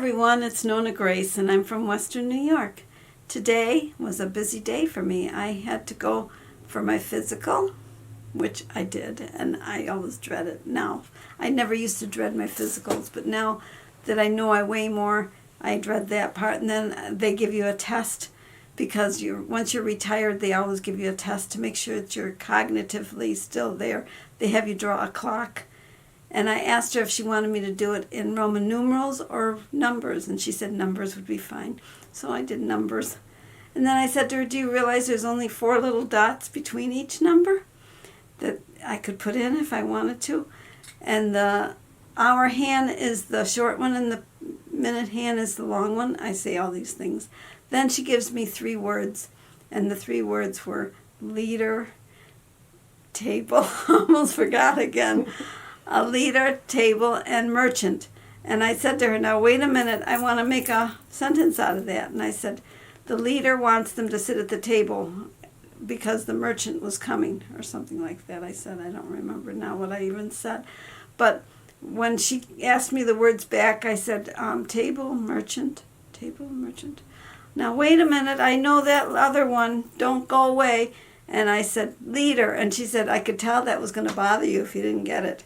everyone, it's NonnaGrace and I'm from Western New York. Today was a busy day for me. I had to go for my physical, which I did, and I always dread it now. I never used to dread my physicals, but now that I know I weigh more, I dread that part. And then they give you a test because once you're retired, they always give you a test to make sure that you're cognitively still there. They have you draw a clock. And I asked her if she wanted me to do it in Roman numerals or numbers, and she said numbers would be fine. So I did numbers. And then I said to her, do you realize there's only 4 little dots between each number that I could put in if I wanted to? And the hour hand is the short one and the minute hand is the long one. I say all these things. Then she gives me 3 words, and the 3 words were leader, table, almost forgot again. A leader, table, and merchant. And I said to her, now wait a minute, I want to make a sentence out of that. And I said, the leader wants them to sit at the table because the merchant was coming, or something like that. I said, I don't remember now what I even said. But when she asked me the words back, I said, table, merchant, table, merchant. Now wait a minute, I know that other one, don't go away. And I said, leader. And she said, I could tell that was going to bother you if you didn't get it.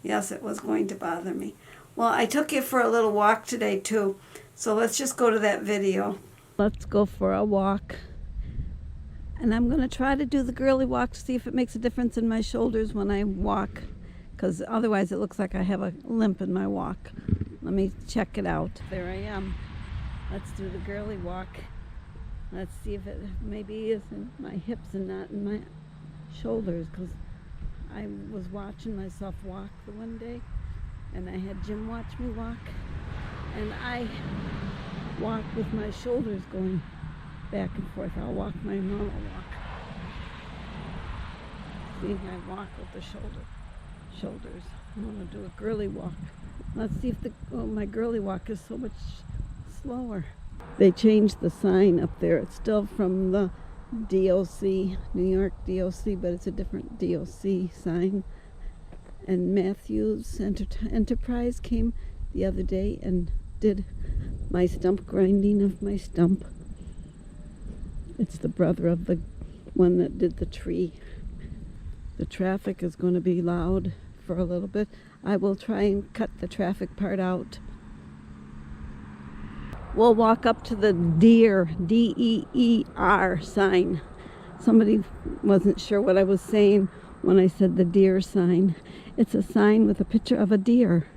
Yes, it was going to bother me. Well, I took you for a little walk today, too. So let's just go to that video. Let's go for a walk. And I'm going to try to do the girly walk to see if it makes a difference in my shoulders when I walk. Because otherwise it looks like I have a limp in my walk. Let me check it out. There I am. Let's do the girly walk. Let's see if it maybe is in my hips and not in my shoulders. Because I was watching myself walk the one day, and I had Jim watch me walk, and I walk with my shoulders going back and forth. I'll walk my normal walk. See, I walk with the shoulders. I'm going to do a girly walk. Let's see if my girly walk is so much slower. They changed the sign up there. It's still from the DOC, New York DOC, but it's a different DOC sign. And Matthews Enterprise came the other day and did my stump grinding of my stump. It's the brother of the one that did the tree. The traffic is going to be loud for a little bit. I will try and cut the traffic part out. We'll walk up to the deer, D-E-E-R sign. Somebody wasn't sure what I was saying when I said the deer sign. It's a sign with a picture of a deer,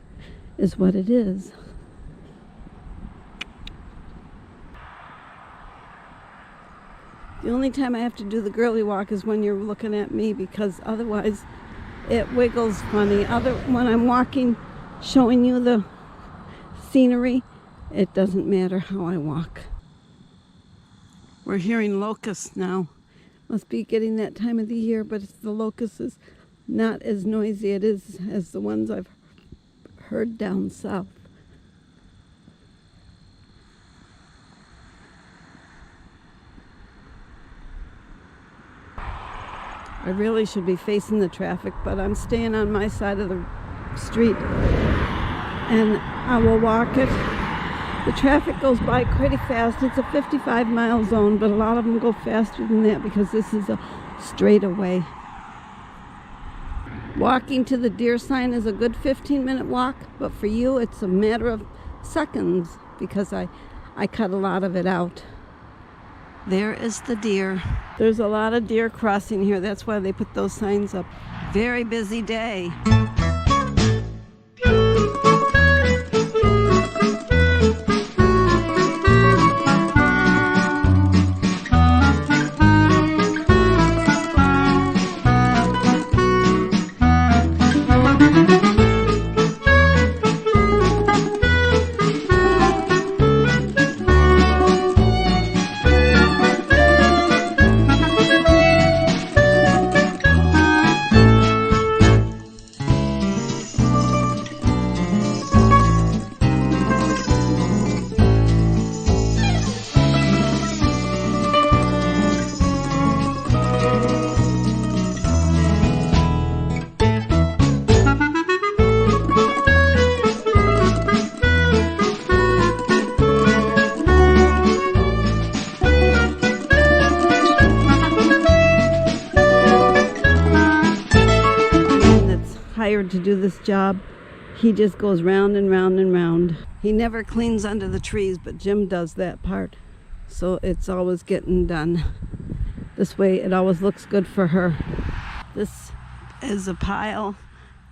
is what it is. The only time I have to do the girly walk is when you're looking at me, because otherwise it wiggles funny. When I'm walking, showing you the scenery, it doesn't matter how I walk. We're hearing locusts now. Must be getting that time of the year, but the locust is not as noisy as the ones I've heard down south. I really should be facing the traffic, but I'm staying on my side of the street, and I will walk it. The traffic goes by pretty fast. It's a 55-mile zone, but a lot of them go faster than that because this is a straightaway. Walking to the deer sign is a good 15-minute walk, but for you it's a matter of seconds because I cut a lot of it out. There is the deer. There's a lot of deer crossing here. That's why they put those signs up. Very busy day. hired to do this job. He just goes round and round and round. He never cleans under the trees, but Jim does that part. So it's always getting done. This way it always looks good for her. This is a pile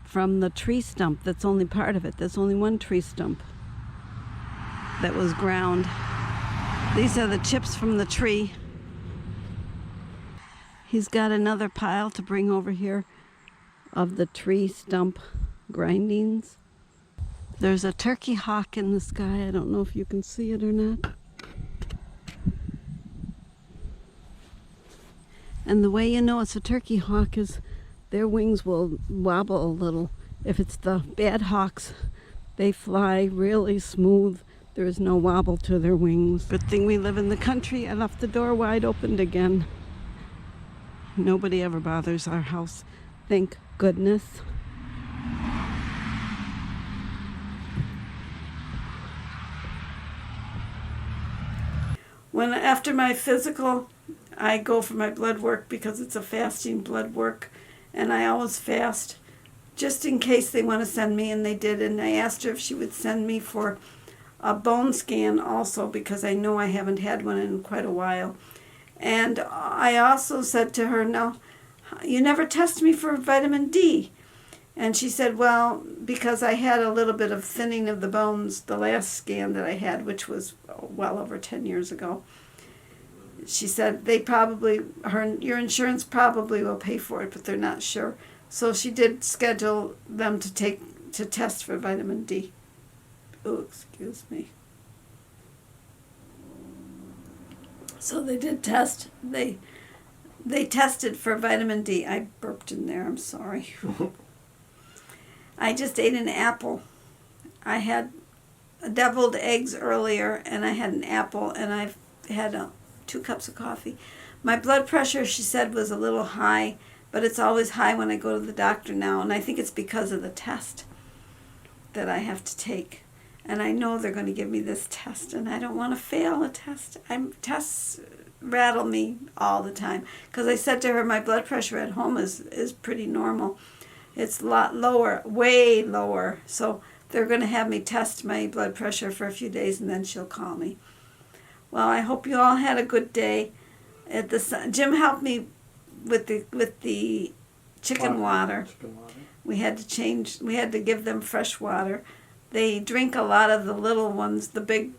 from the tree stump. That's only part of it. There's only one tree stump that was ground. These are the chips from the tree. He's got another pile to bring over here of the tree stump grindings. There's a turkey hawk in the sky. I don't know if you can see it or not. And the way you know it's a turkey hawk is their wings will wobble a little. If it's the bad hawks, they fly really smooth. There is no wobble to their wings. Good thing we live in the country. I left the door wide open again. Nobody ever bothers our house. Thank goodness. After my physical, I go for my blood work because it's a fasting blood work, and I always fast just in case they want to send me, and they did. And I asked her if she would send me for a bone scan also, because I know I haven't had one in quite a while. And I also said to her, no, you never test me for vitamin D. And she said, well, because I had a little bit of thinning of the bones the last scan that I had, which was well over 10 years ago. She said your insurance probably will pay for it, but they're not sure. So she did schedule them to test for vitamin D. Oh, excuse me. So they did test. They tested for vitamin D. I burped in there. I'm sorry. I just ate an apple. I had deviled eggs earlier, and I had an apple, and I've had 2 cups of coffee. My blood pressure, she said, was a little high, but it's always high when I go to the doctor now, and I think it's because of the test that I have to take. And I know they're going to give me this test, and I don't want to fail a test. Tests rattle me all the time, because I said to her my blood pressure at home is pretty normal. It's a lot lower, way lower. So they're going to have me test my blood pressure for a few days, and then she'll call me. Well, I hope you all had a good day. Jim helped me with the chicken water. We had to give them fresh water. They drink a lot of the little ones. The big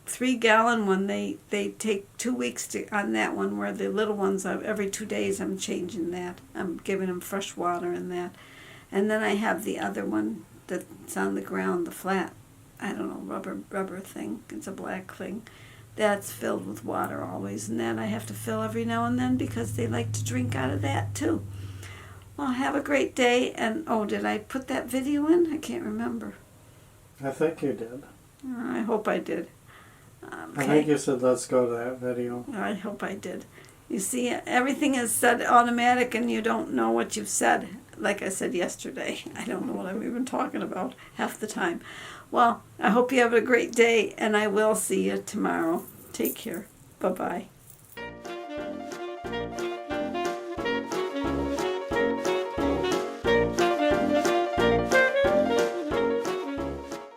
3-gallon one, they take 2 weeks on that one, where the little ones, every 2 days I'm changing that. I'm giving them fresh water in that. And then I have the other one that's on the ground, the flat, I don't know, rubber thing. It's a black thing. That's filled with water always, and that I have to fill every now and then because they like to drink out of that too. Well, have a great day. And did I put that video in? I can't remember. I think you did. I hope I did. I think you said let's go to that video. I hope I did. You see, everything is said automatic, and you don't know what you've said. Like I said yesterday, I don't know what I'm even talking about half the time. Well, I hope you have a great day, and I will see you tomorrow. Take care. Bye-bye.